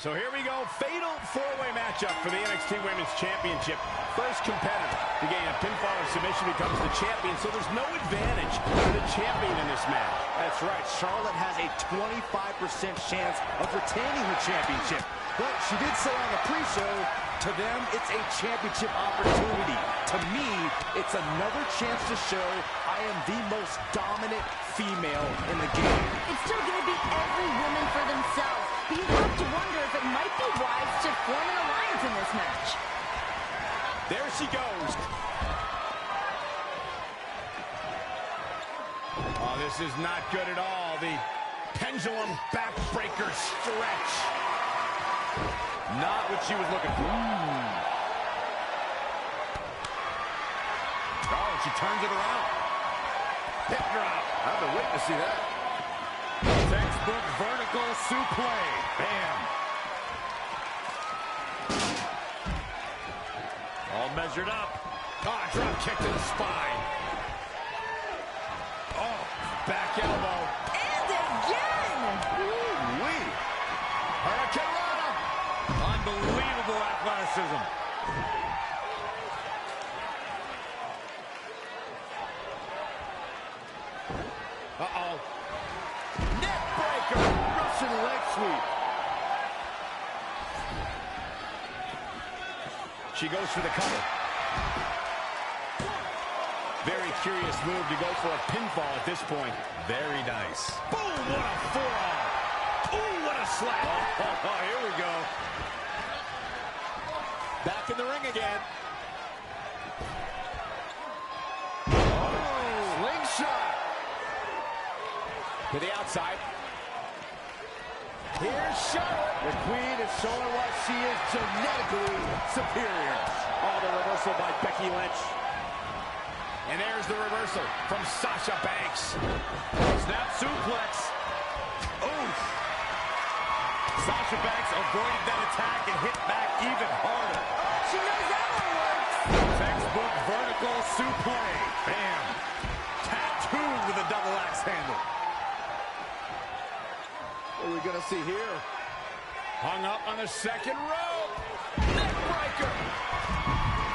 So here we go, fatal four-way matchup for the NXT Women's Championship. First competitor to gain a pinfall or submission becomes the champion, so there's no advantage for the champion in this match. That's right, Charlotte has a 25% chance of retaining her championship. But she did say on the pre-show, to them, it's a championship opportunity. To me, it's another chance to show I am the most dominant female in the game. It's still going to be every woman for themselves, but you have to wonder if it might be wise to form an alliance in this match. There she goes. Oh, this is not good at all. The pendulum backbreaker stretch. Not what she was looking for. Oh, she turns it around. Hip drop. I've been waiting to see that. Textbook vertical suplex. Bam. All measured up. Oh, drop kick to the spine. Oh, back elbow. And again! Woo-wee. Hurricane. Unbelievable athleticism. Uh-oh. Neck breaker. Russian leg sweep. She goes for the cover. Very curious move to go for a pinfall at this point. Very nice. Boom, what a forearm. Ooh, what a slap. Oh, here we go. Back in the ring again. Oh, slingshot. To the outside. Here's Charlotte. The Queen is showing why she is genetically superior. Oh, the reversal by Becky Lynch. And there's the reversal from Sasha Banks. Snap suplex. Oof. Sasha Banks avoided that attack and hit back even harder. She knows that one works. Textbook vertical suplex. Bam. Tattooed with a double axe handle. What are we going to see here? Hung up on the second rope. Neck breaker.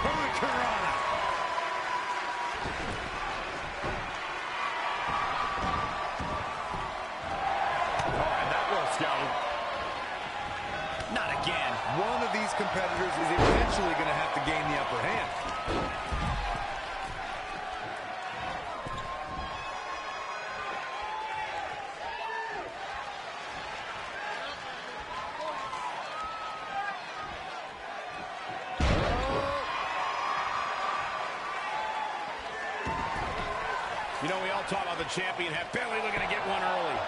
Hurricanrana. Oh, and that will scouted. Not again. One of these competitors is eventually going to have to gain the upper hand. You know, we all talk about the champion barely looking to get one early.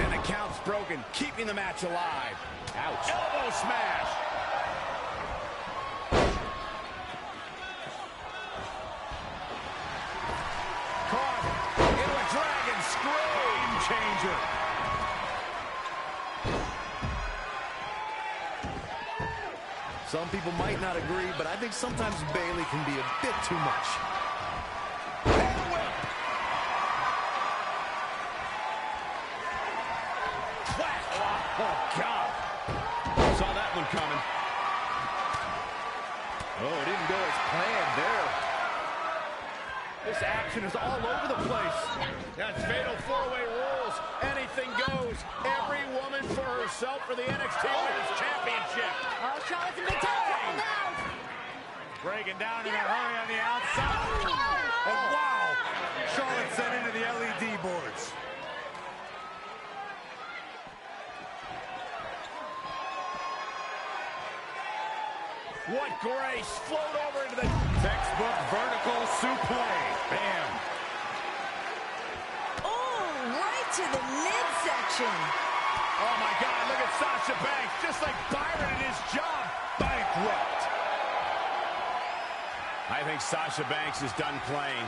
And the count's broken, keeping the match alive. Ouch. Elbow smash. Caught into a dragon screw. Game changer. Some people might not agree, but I think sometimes Bayley can be a bit too much. Oh, God. Saw that one coming. Oh, it didn't go as planned there. This action is all over the place. That's fatal four-way rules. Anything goes. Every woman for herself for the NXT Women's Championship. Oh, Charlotte's in big trouble now. Breaking down in a hurry on the outside. And wow, Charlotte sent into the LED boards. What grace. Float over into the textbook vertical suplex. Bam. Oh, right to the midsection. Oh, my God. Look at Sasha Banks. Just like Byron in his job. Bankrupt. I think Sasha Banks is done playing.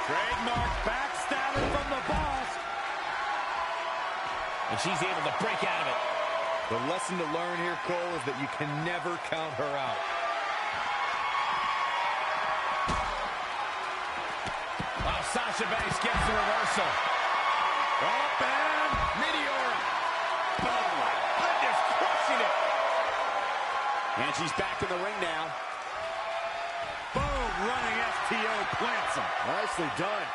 Trademark backstabber from the boss. And she's able to break out of it. The lesson to learn here, Cole, is that you can never count her out. Sasha Banks gets the reversal. Up and Meteor. Oh my goodness, crushing it. And she's back in the ring now. Boom, running STO plants him. Nicely done.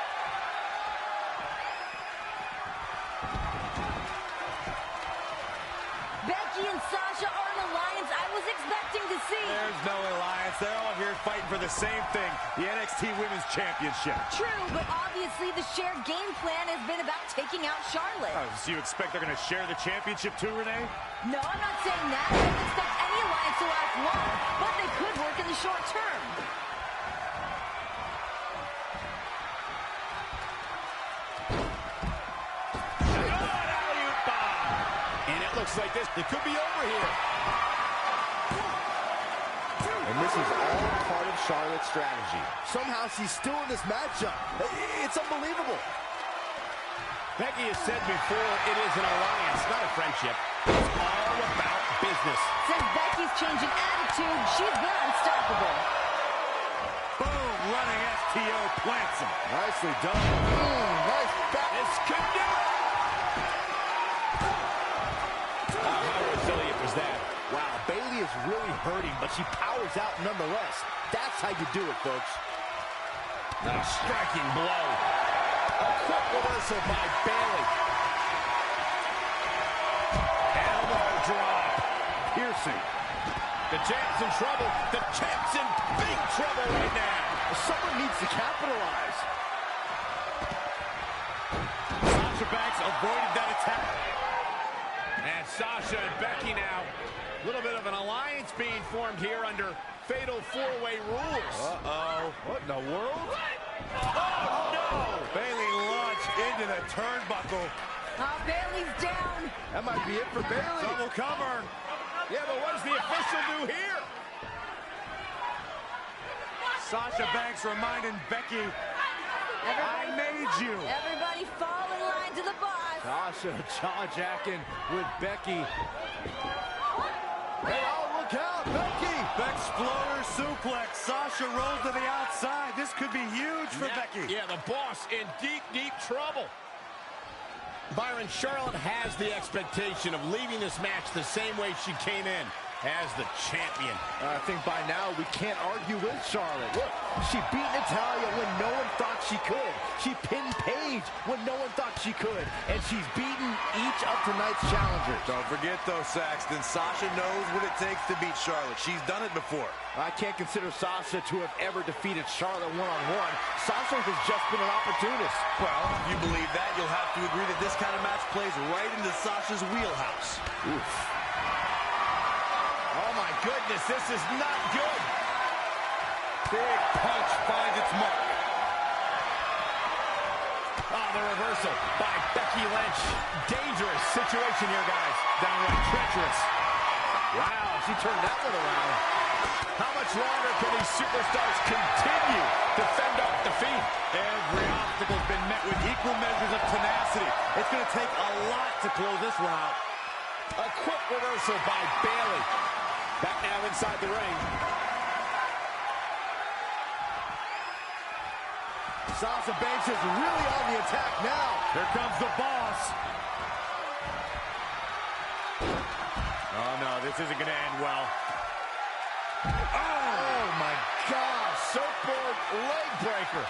Becky and Sasha are an alliance I was expecting to see. There's no alliance. They're all here fighting for the same thing, the NXT Women's Championship. True, but obviously the shared game plan has been about taking out Charlotte. Oh, so you expect they're going to share the championship too, Renee? No, I'm not saying that. I don't expect any alliance to last long, but they could work in the short term. Looks like this, it could be over here. And this is all part of Charlotte's strategy. Somehow she's still in this matchup. It's unbelievable. Becky has said before, it is an alliance, not a friendship. It's all about business. Since Becky's changing attitude, she's been unstoppable. Boom, running STO plants him. Nicely done. Nice back. This could do it. Wow, Bayley is really hurting, but she powers out nonetheless. That's how you do it, folks. A striking blow. A quick reversal by Bayley. Elbow drop. Piercing. The champ's in trouble. The champ's in big trouble right now. Someone needs to capitalize. Sasha Banks avoided that attack. And Sasha and Becky now. A little bit of an alliance being formed here under fatal four-way rules. Uh-oh. What in the world? Oh, no! Bayley launched into the turnbuckle. Oh, Bayley's down. That might be it for Bayley. Double cover. Yeah, but what does the official do here? Sasha Banks reminding Becky, I made you. Everybody fall in line to the boss. Sasha jaw-jacking with Becky. Hey, oh, look out, Becky! Exploder suplex. Sasha rolls to the outside. This could be huge for Becky. Yeah, the boss in deep, deep trouble. Byron, Charlotte has the expectation of leaving this match the same way she came in, as the champion. I think by now we can't argue with Charlotte. Look, she beat Natalya when no one thought she could. She pinned Paige when no one thought she could. And she's beaten each of tonight's challengers. Don't forget, though, Saxton, Sasha knows what it takes to beat Charlotte. She's done it before. I can't consider Sasha to have ever defeated Charlotte one-on-one. Sasha has just been an opportunist. Well, if you believe that, you'll have to agree that this kind of match plays right into Sasha's wheelhouse. Oof. Oh, my goodness, this is not good. Big punch finds its mark. Oh, the reversal by Becky Lynch. Dangerous situation here, guys. Downright treacherous. Wow, she turned that one around. How much longer can these superstars continue to fend off defeat? Every obstacle's been met with equal measures of tenacity. It's going to take a lot to close this one out. A quick reversal by Bayley. Back now inside the ring. Sasha Banks is really on the attack now. Here comes the boss. Oh, no, this isn't going to end well. Oh my gosh, surfboard leg breaker.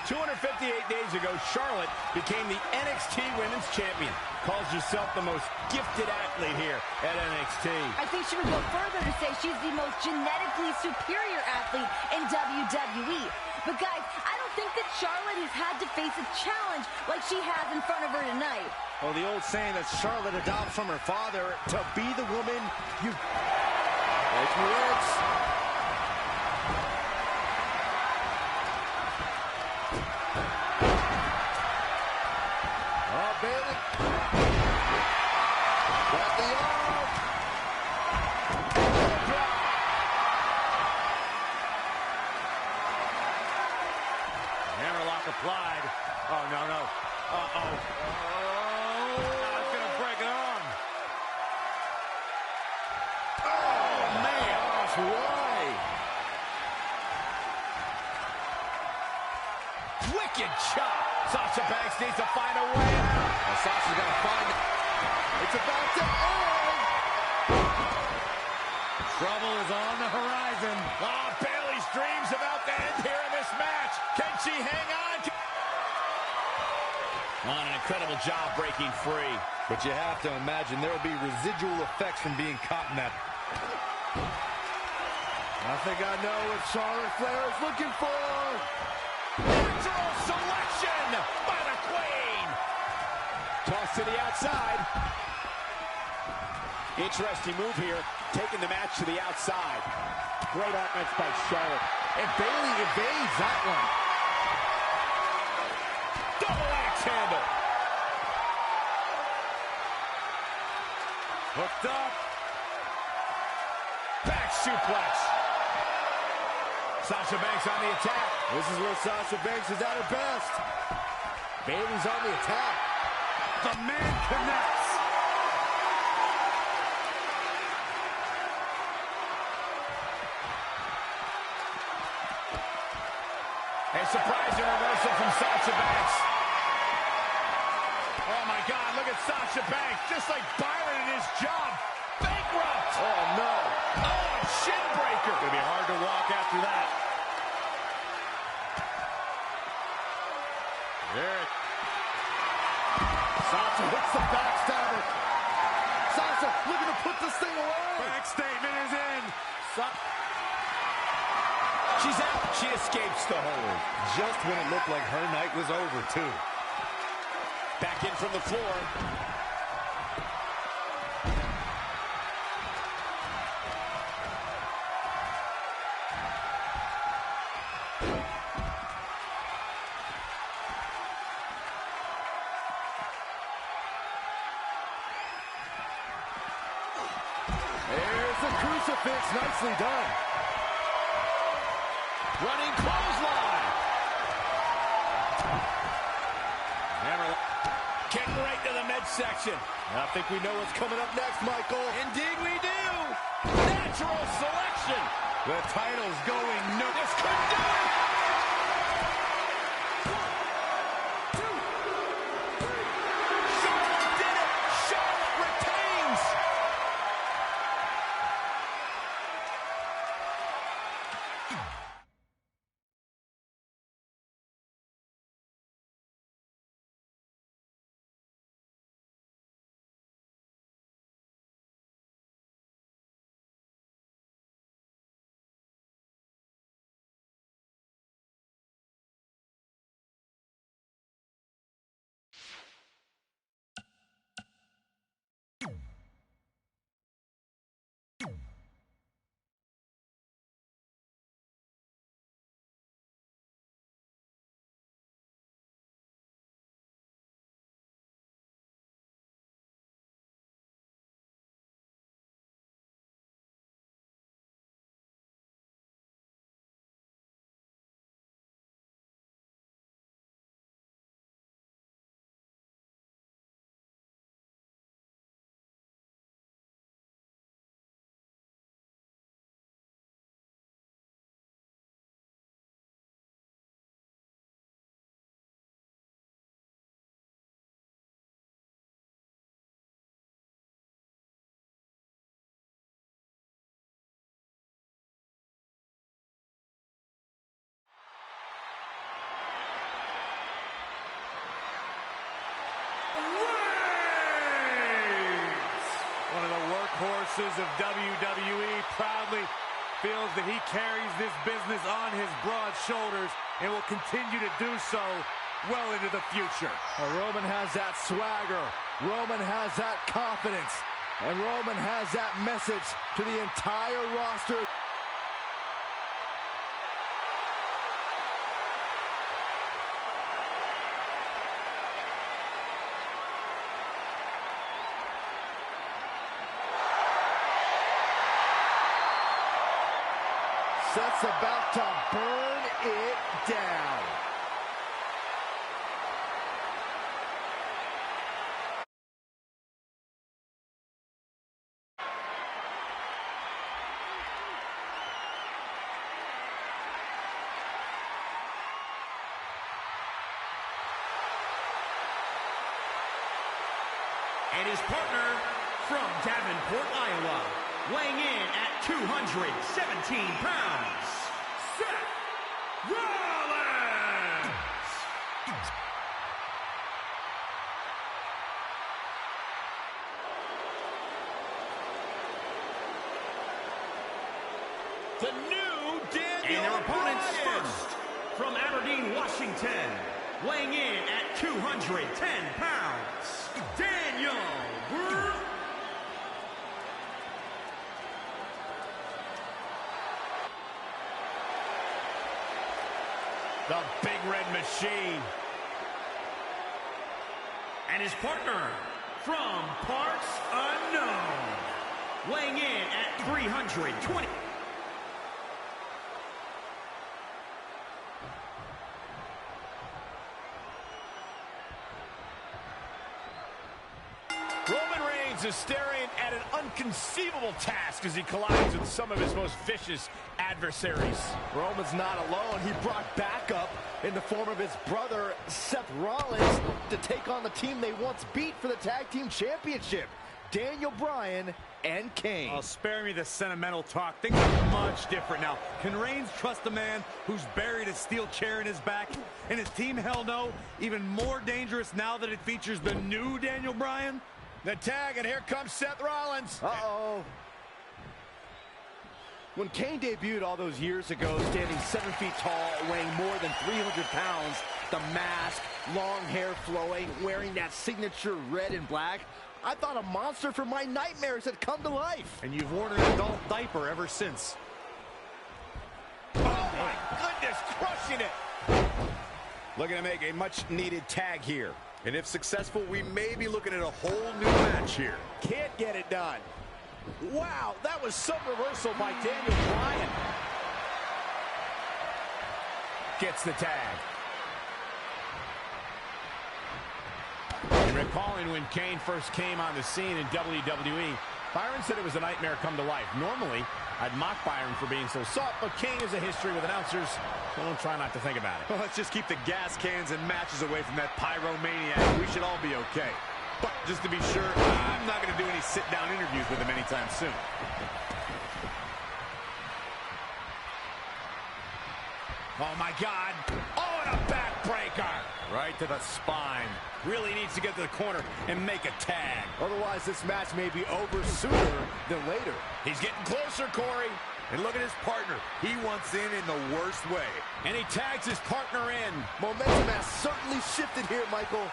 258 days ago, Charlotte became the NXT Women's Champion. Calls herself the most gifted athlete here at NXT. I think she would go further to say she's the most genetically superior athlete in WWE. But guys, I don't think that Charlotte has had to face a challenge like she has in front of her tonight. Well, the old saying that Charlotte adopts from her father, to be the woman you... It works. Oh, Bayley. Got the arm. Hammerlock applied. Oh, no, no. Uh-oh. It's going to break an arm. Oh, man. Gosh, why? Wicked chop. Sasha Banks needs to find a way out. Well, Sasha's got to find it. It's about to end. Trouble is on the horizon. Oh, Bayley's dreams about to end here in this match. Can she hang on? On an incredible job breaking free. But you have to imagine there will be residual effects from being caught in that. I think I know what Charlotte Flair is looking for. Natural selection by the Queen. Toss to the outside. Interesting move here, taking the match to the outside. Great offense by Charlotte. And Bayley evades that one. Double axe handle. Hooked up. Back suplex. Sasha Banks on the attack. This is where Sasha Banks is at her best. Bayley's on the attack. The man connects. A surprising reversal from Sasha Banks. Oh my God, look at Sasha Banks, just like Byron in his job. Bankrupt! Oh no. Oh, shin breaker. Gonna be hard to walk after that. Here. Sasha hits the backstabber. Sasha looking to put this thing away. Back statement is in. She's out. She escapes the hold. Just when it looked like her night was over, too. Back in from the floor. There's the crucifix. Nicely done. Running clothesline. Hammer. Kick right to the midsection. I think we know what's coming up next, Michael. Indeed we do. Natural selection. The title's going no. This could do it. 1, 2, 3. Charlotte did it. Charlotte retains. One of the workhorses of WWE proudly feels that he carries this business on his broad shoulders and will continue to do so well into the future. Well, Roman has that swagger. Roman has that confidence. And Roman has that message to the entire roster. Seth's about to burn it down. And his partner from Davenport, Iowa, weighing in at 217 pounds, Seth Rollins! The new Daniel And their opponents Bryan. first, from Aberdeen, Washington, weighing in at 210 pounds, Daniel Bryan. The Big Red Machine. And his partner from parts unknown, weighing in at 320. Roman Reigns is staring at an inconceivable task as he collides with some of his most vicious adversaries. Roman's not alone. He brought backup in the form of his brother, Seth Rollins, to take on the team they once beat for the Tag Team Championship, Daniel Bryan and Kane. Oh, spare me the sentimental talk. Things are much different now. Can Reigns trust a man who's buried a steel chair in his back? And his team, hell no. Even more dangerous now that it features the new Daniel Bryan. The tag, and here comes Seth Rollins. Uh-oh. When Kane debuted all those years ago, standing 7 feet tall, weighing more than 300 pounds, the mask, long hair flowing, wearing that signature red and black, I thought a monster from my nightmares had come to life. And you've worn an adult diaper ever since. Oh, my goodness, crushing it. Looking to make a much-needed tag here. And if successful, we may be looking at a whole new match here. Can't get it done. Wow, that was some reversal by Daniel Bryan. Gets the tag. And recalling when Kane first came on the scene in WWE, Byron said it was a nightmare come to life. Normally, I'd mock Byron for being so soft, but Kane has a history with announcers, so don't try not to think about it. Well, let's just keep the gas cans and matches away from that pyromaniac. We should all be okay. But just to be sure, I'm not going to do any sit-down interviews with him anytime soon. Oh, my God. Oh, and a backbreaker. Right to the spine. Really needs to get to the corner and make a tag. Otherwise, this match may be over sooner than later. He's getting closer, Corey. And look at his partner. He wants in the worst way. And he tags his partner in. Momentum has certainly shifted here, Michael.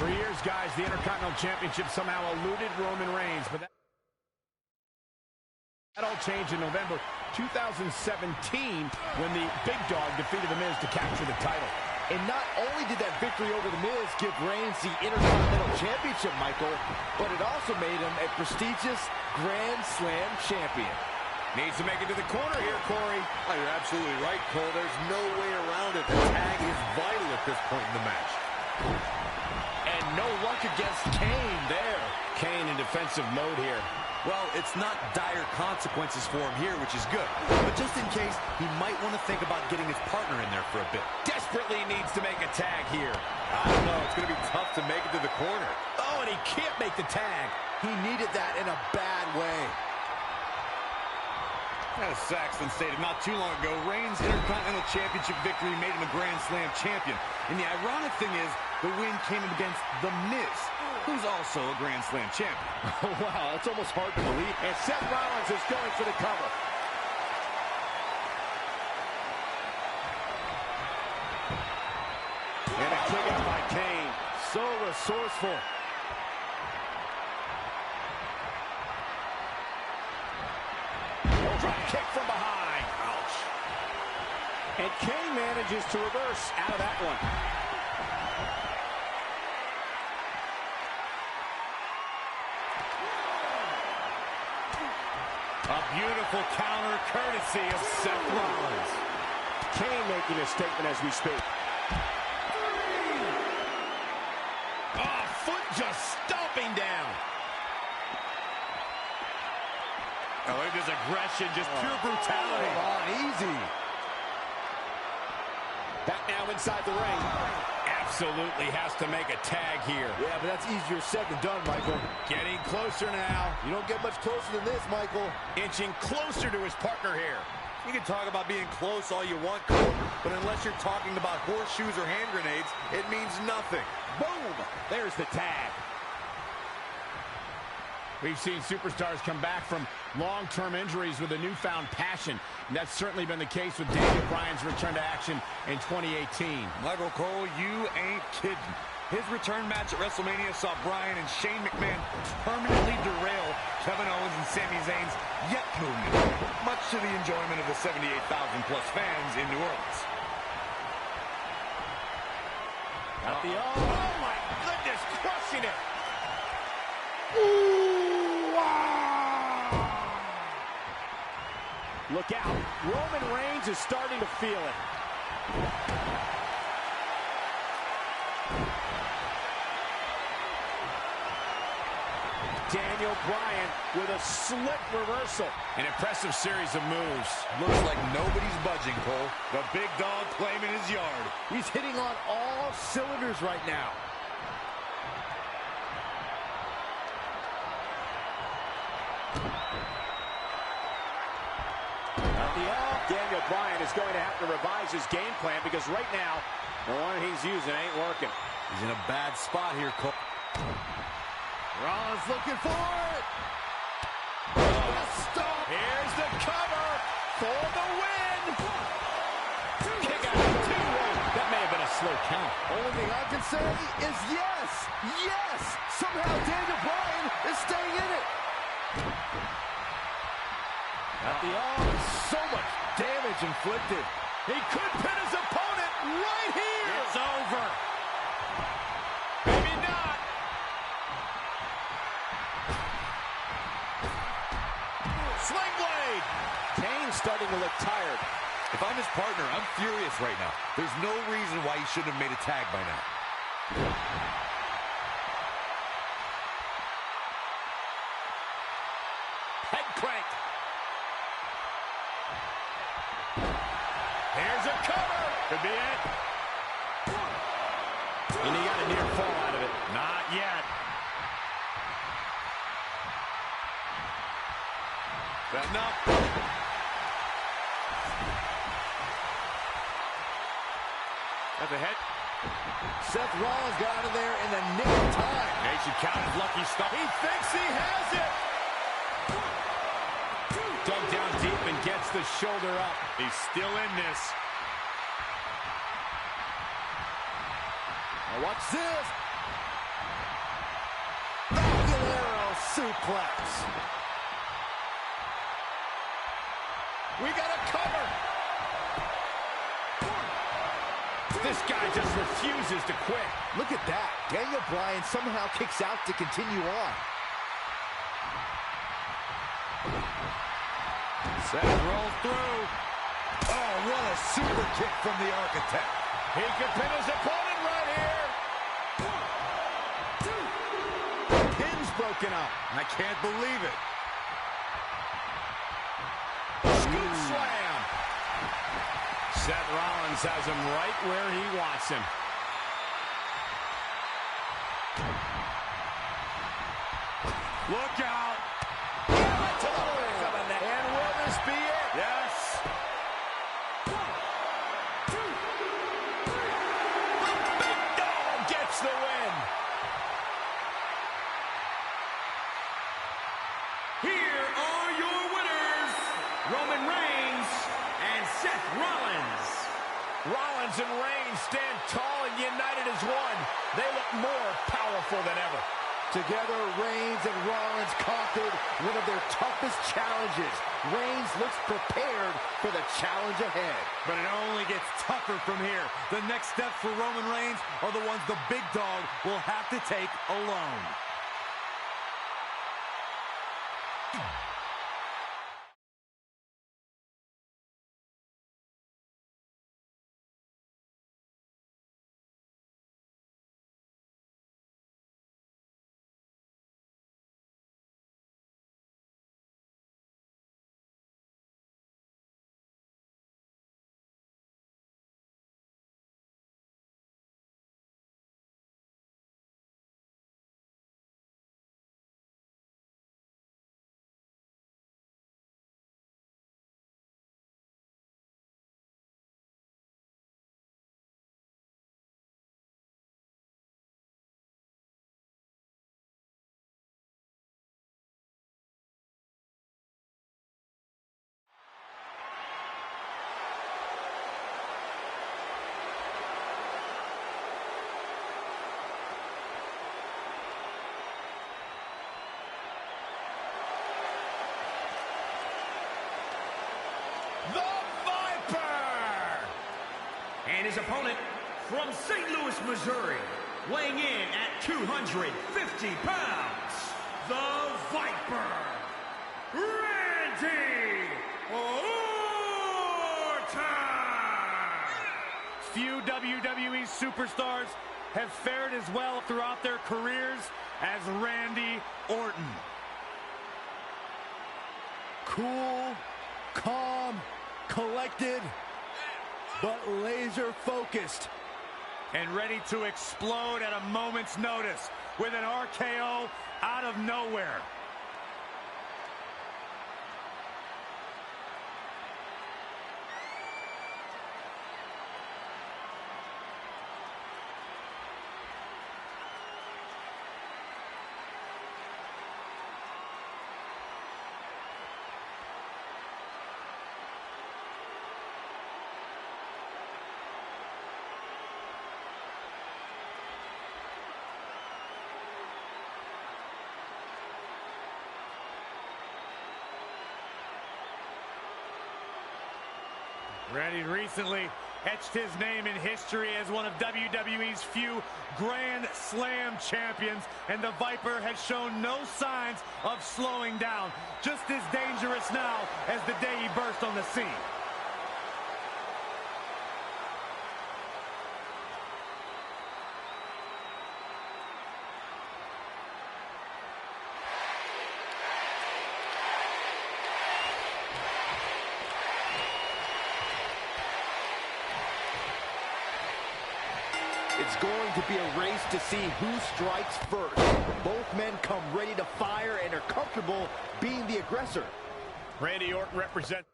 For years, guys, the Intercontinental Championship somehow eluded Roman Reigns, but that all changed in November 2017 when the Big Dog defeated The Miz to capture the title. And not only did that victory over The Miz give Reigns the Intercontinental Championship, Michael, but it also made him a prestigious Grand Slam champion. Needs to make it to the corner here, Corey. Oh, you're absolutely right, Cole. There's no way around it. The tag is vital at this point in the match. And no luck against Kane there. Kane in defensive mode here. Well, it's not dire consequences for him here, which is good. But just in case, he might want to think about getting his partner in there for a bit. Desperately needs to make a tag here. I don't know. It's going to be tough to make it to the corner. Oh, and he can't make the tag. He needed that in a bad way. As Saxton stated not too long ago, Reigns' Intercontinental Championship victory made him a Grand Slam champion. And the ironic thing is, the win came against The Miz, who's also a Grand Slam champion. Wow, that's almost hard to believe. And Seth Rollins is going for the cover. And a kick out by Kane. So resourceful. Drop kick from behind. Ouch. And Kane manages to reverse out of that one. A beautiful counter courtesy of Seth Rollins. Kane making a statement as we speak. Oh, foot just stomping down. Oh, look at his aggression, just pure brutality. Come on, easy. Back now inside the ring. And absolutely has to make a tag here. Yeah, but that's easier said than done, Michael. Getting closer now. You don't get much closer than this, Michael. Inching closer to his partner here. You can talk about being close all you want, Cole, but unless you're talking about horseshoes or hand grenades, it means nothing. Boom! There's the tag. We've seen superstars come back from long-term injuries with a newfound passion. And that's certainly been the case with Daniel Bryan's return to action in 2018. Michael Cole, you ain't kidding. His return match at WrestleMania saw Bryan and Shane McMahon permanently derail Kevin Owens and Sami Zayn's Yet movement, much to the enjoyment of the 78,000-plus fans in New Orleans. Got the oh my goodness, crushing it. Look out. Roman Reigns is starting to feel it. Daniel Bryan with a slick reversal. An impressive series of moves. Looks like nobody's budging, Cole. The big dog claiming his yard. He's hitting on all cylinders right now. Daniel Bryan is going to have to revise his game plan because right now, the one he's using ain't working. He's in a bad spot here, Cole. Rollins looking for it. Stop. Here's the cover for the win. Kick out of two. That may have been a slow count. Only thing I can say is yes. Yes. Somehow Daniel Bryan is staying in it. At the arm, so much damage inflicted. He could pin his opponent right here. It's over. Maybe not. Sling blade. Kane's starting to look tired. If I'm his partner, I'm furious right now. There's no reason why he shouldn't have made a tag by now. Head crank. Here's a cover. Could be it. And he got a near fall out of it. Not yet. That enough. At the head. Seth Rollins got out of there in the nick of time. They should count his lucky stuff. He thinks he has it. Dug down deep and gets the shoulder up. He's still in this. Now watch this. Arrow suplex. We got a cover. This guy just refuses to quit. Look at that. Daniel Bryan somehow kicks out to continue on. Seth rolls through. Oh, what a super kick from the Architect. He could pin his opponent right here. Pin's broken up. I can't believe it. Scoop slam. Seth Rollins has him right where he wants him. Look out. And will this be it? Yes. The big dog gets the win. Here are your winners, Roman Reigns and Seth Rollins. Rollins and Reigns stand tall and united as one. They look more powerful than ever. Together, Reigns and Rollins conquered one of their toughest challenges. Reigns looks prepared for the challenge ahead. But it only gets tougher from here. The next steps for Roman Reigns are the ones the big dog will have to take alone. the Viper! And his opponent from St. Louis, Missouri, weighing in at 250 pounds, the Viper, Randy Orton! Few WWE superstars have fared as well throughout their careers as Randy Orton. Cool, calm, collected, but laser focused. And ready to explode at a moment's notice with an RKO out of nowhere. Randy recently etched his name in history as one of WWE's few Grand Slam champions, and the Viper has shown no signs of slowing down. Just as dangerous now as the day he burst on the scene. It's going to be a race to see who strikes first. Both men come ready to fire and are comfortable being the aggressor. Randy Orton represents...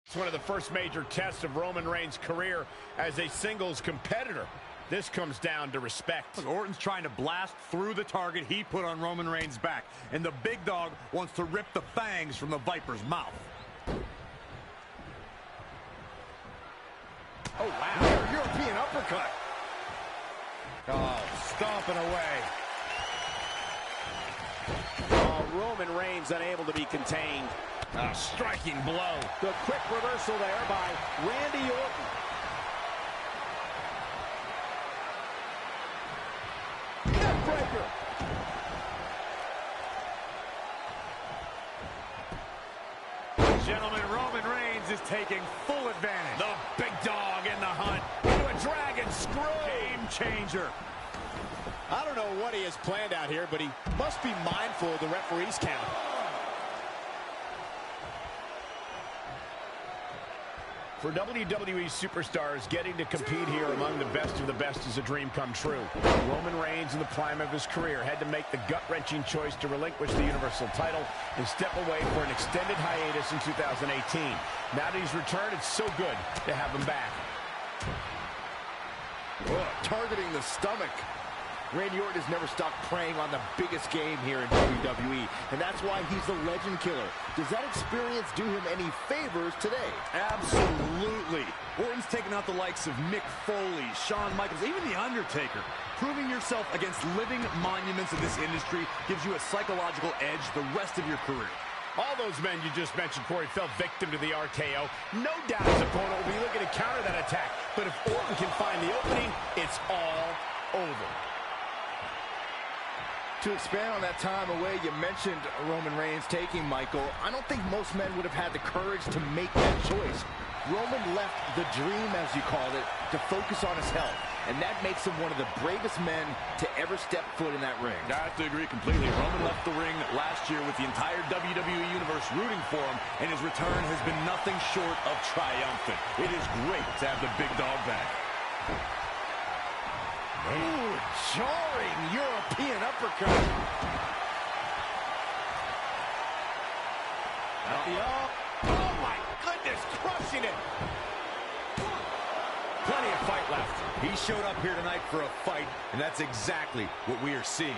It's one of the first major tests of Roman Reigns' career as a singles competitor. This comes down to respect. Look, Orton's trying to blast through the target he put on Roman Reigns' back, and the big dog wants to rip the fangs from the Viper's mouth. Oh, wow. European uppercut. Oh, stomping away. Oh, Roman Reigns unable to be contained. A striking blow. The quick reversal there by Randy Orton. Neckbreaker. Gentlemen, Roman Reigns is taking full advantage. The big dog in the hunt. Into a dragon screw. Game changer. I don't know what he has planned out here, but he must be mindful of the referee's count. For WWE Superstars, getting to compete here among the best of the best is a dream come true. Roman Reigns, in the prime of his career, had to make the gut-wrenching choice to relinquish the Universal title and step away for an extended hiatus in 2018. Now that he's returned, it's so good to have him back. Oh, targeting the stomach. Randy Orton has never stopped preying on the biggest game here in WWE, and that's why he's the legend killer. Does that experience do him any favors today? Absolutely. Orton's taken out the likes of Mick Foley, Shawn Michaels, even The Undertaker. Proving yourself against living monuments in this industry gives you a psychological edge the rest of your career. All those men you just mentioned, Corey, fell victim to the RKO. No doubt his opponent will be looking to counter that attack, but if Orton can find the opening, it's all over. To expand on that time away you mentioned Roman Reigns taking, Michael, I don't think most men would have had the courage to make that choice. Roman left the dream, as you called it, to focus on his health, and that makes him one of the bravest men to ever step foot in that ring. I have to agree completely. Roman left the ring last year with the entire WWE Universe rooting for him, and his return has been nothing short of triumphant. It is great to have the big dog back. Ooh, jarring European uppercut. Oh my goodness, crushing it. Plenty of fight left. He showed up here tonight for a fight, and that's exactly what we are seeing.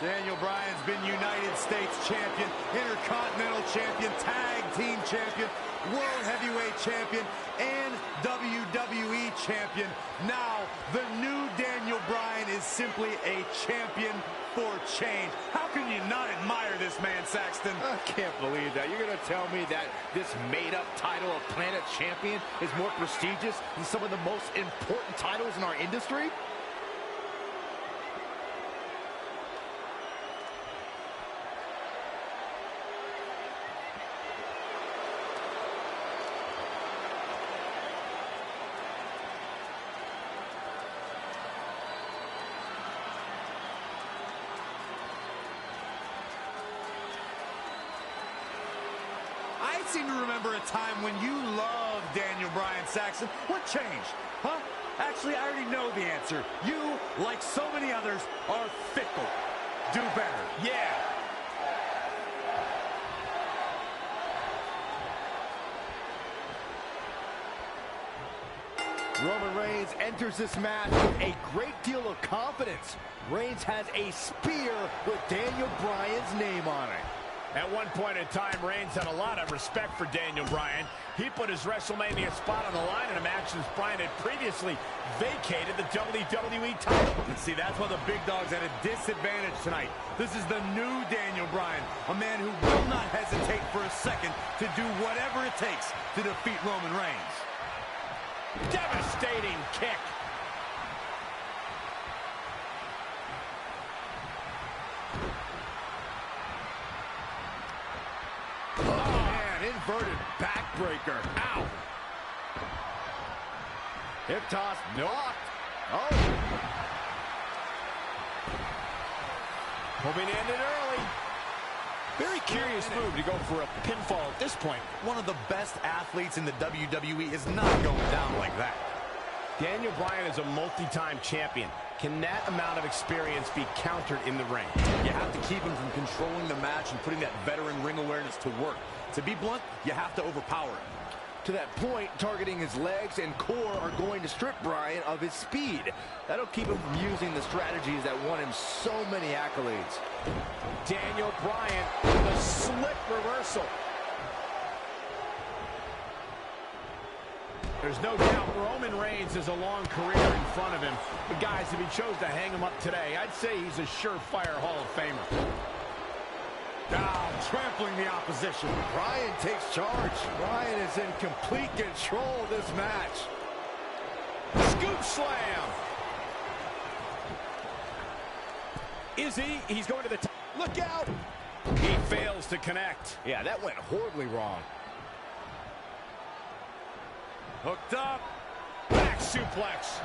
Daniel Bryan's been United States Champion, Intercontinental Champion, Tag Team Champion, World Heavyweight Champion, and WWE Champion. Now, the new Daniel Bryan is simply a champion for change. How can you not admire this man, Saxton? I can't believe that. You're going to tell me that this made-up title of Planet Champion is more prestigious than some of the most important titles in our industry? I seem to remember a time when you loved Daniel Bryan, Saxton. What changed? Huh? Actually, I already know the answer. You, like so many others, are fickle. Do better. Yeah. Roman Reigns enters this match with a great deal of confidence. Reigns has a spear with Daniel Bryan's name on it. At one point in time, Reigns had a lot of respect for Daniel Bryan. He put his WrestleMania spot on the line in a match since Bryan had previously vacated the WWE title. And see, that's why the big dog's at a disadvantage tonight. This is the new Daniel Bryan, a man who will not hesitate for a second to do whatever it takes to defeat Roman Reigns. Devastating kick. Inverted backbreaker. Ow. Hip toss blocked. Oh. Hoping to end it early. Very curious move to go for a pinfall at this point. One of the best athletes in the WWE is not going down like that. Daniel Bryan is a multi-time champion. Can that amount of experience be countered in the ring? You have to keep him from controlling the match and putting that veteran ring awareness to work. To be blunt, you have to overpower him. To that point, targeting his legs and core are going to strip Bryan of his speed. That'll keep him from using the strategies that won him so many accolades. Daniel Bryan with a slick reversal. There's no doubt Roman Reigns has a long career in front of him. But guys, if he chose to hang him up today, I'd say he's a surefire Hall of Famer. Trampling the opposition. Bryan takes charge. Bryan is in complete control of this match. Scoop slam. Is he? He's going to the top. Look out. He fails to connect. Yeah, that went horribly wrong. Hooked up. Back suplex.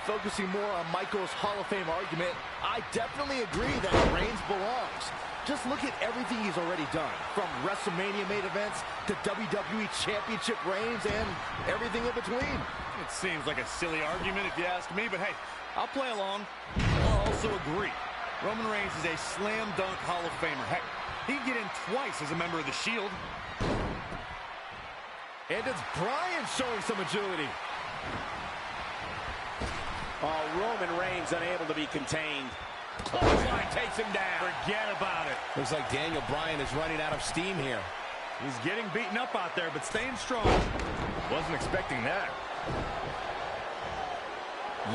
Focusing more on Michael's Hall of Fame argument, I definitely agree that Reigns belongs. Just look at everything he's already done, from WrestleMania main events to WWE Championship reigns and everything in between. It seems like a silly argument if you ask me, but hey, I'll play along. I'll also agree. Roman Reigns is a slam dunk Hall of Famer. Heck, he can get in twice as a member of the Shield. And it's Bryan showing some agility. Oh, Roman Reigns unable to be contained. Clothesline takes him down. Forget about it. Looks like Daniel Bryan is running out of steam here. He's getting beaten up out there, but staying strong. Wasn't expecting that.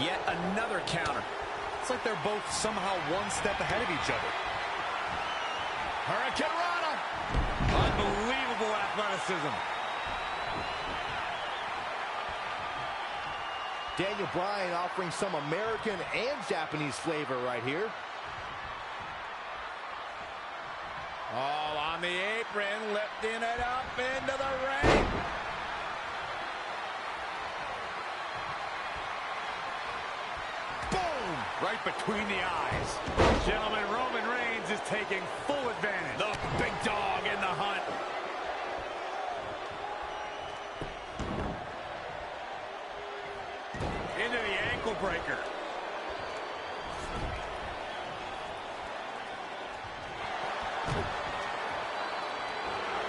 Yet another counter. It's like they're both somehow one step ahead of each other. Hurricane Rana. Unbelievable athleticism. Daniel Bryan offering some American and Japanese flavor right here. Oh, on the apron, lifting it up into the ring. Boom! Right between the eyes. Gentlemen, Roman Reigns is taking full advantage. The big dog in the hunt. Into the ankle breaker.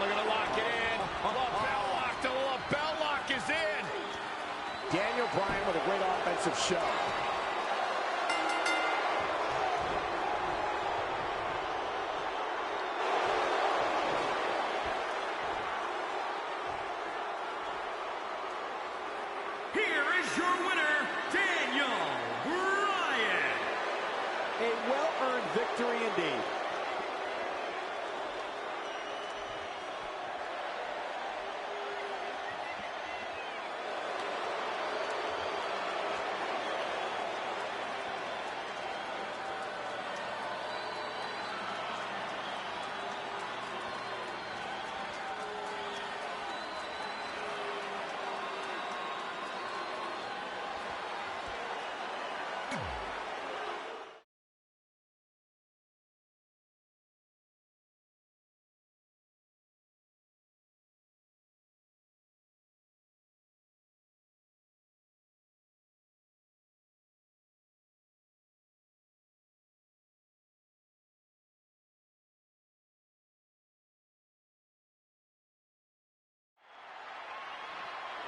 Looking to lock it in. The bell lock is in. Daniel Bryan with a great offensive show. Here is your winner, Daniel Bryan. A well-earned victory indeed.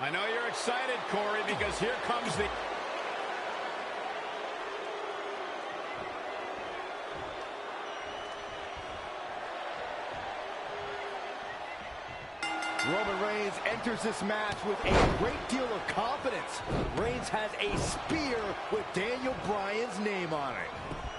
I know you're excited, Corey, because here comes the... Roman Reigns enters this match with a great deal of confidence. Reigns has a spear with Daniel Bryan's name on it.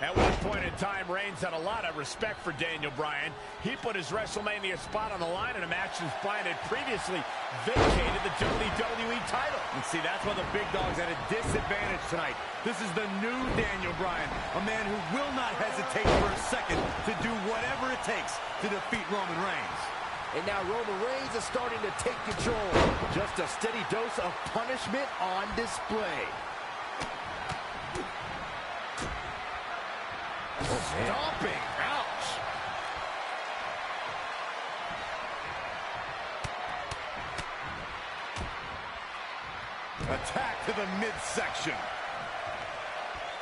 At one point in time, Reigns had a lot of respect for Daniel Bryan. He put his WrestleMania spot on the line in a match since Bryan had previously vacated the WWE title. And see, that's why the big dog's at a disadvantage tonight. This is the new Daniel Bryan, a man who will not hesitate for a second to do whatever it takes to defeat Roman Reigns. And now Roman Reigns is starting to take control. Just a steady dose of punishment on display. Stomping. Ouch. Attack to the midsection.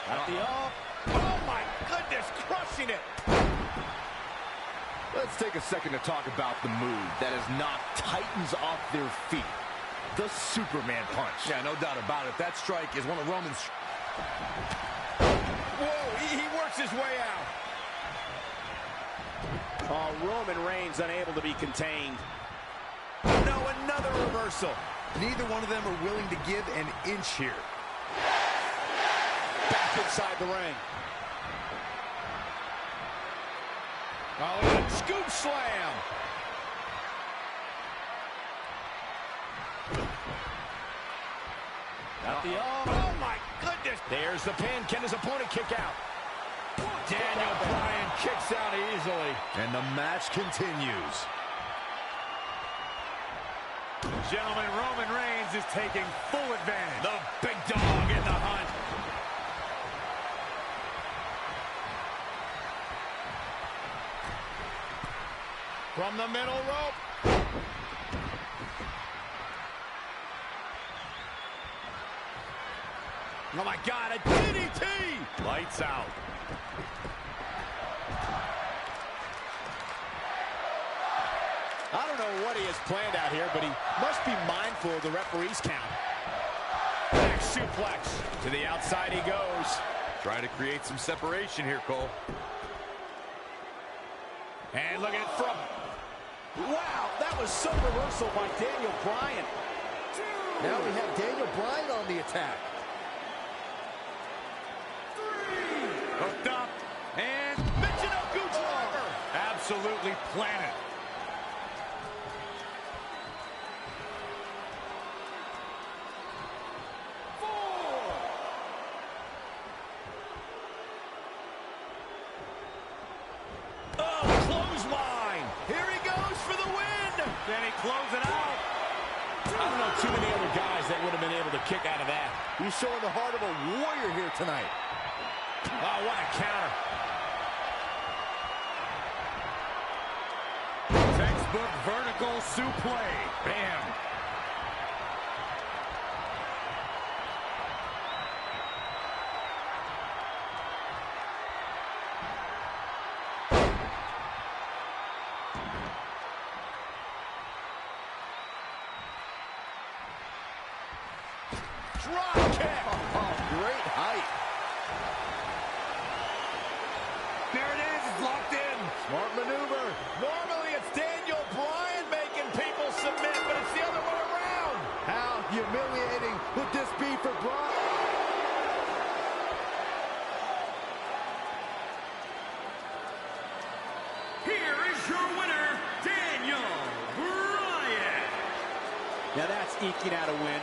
At the off. Oh, my goodness, crushing it. Let's take a second to talk about the move that has knocked Titans off their feet. The Superman punch. Yeah, no doubt about it. That strike is one of Roman's... Whoa, he works his way out. Oh, Roman Reigns unable to be contained. No, another reversal. Neither one of them are willing to give an inch here. Back inside the ring. Oh, look at a scoop slam. Oh, my goodness. There's the pin. Can his opponent kick out? Daniel Bryan kicks out easily. And the match continues. Gentlemen, Roman Reigns is taking full advantage. The big dog in the hunt. From the middle rope. Oh, my God, a DDT! Lights out. I don't know what he has planned out here, but he must be mindful of the referee's count. Back suplex. To the outside he goes. Trying to create some separation here, Cole. And look at it from... Wow, that was some reversal by Daniel Bryan. Now we have Daniel Bryan on the attack. Hooked up. And absolutely planted. Can he close it out? I don't know too many other guys that would have been able to kick out of that. He's showing the heart of a warrior here tonight. Oh, what a counter. Textbook vertical suplex. Bam. drop kick. Oh, great height. There it is. It's locked in. Smart maneuver. Normally it's Daniel Bryan making people submit, but it's the other way around. How humiliating would this be for Bryan? Here is your winner, Daniel Bryan. Now that's eking out a win.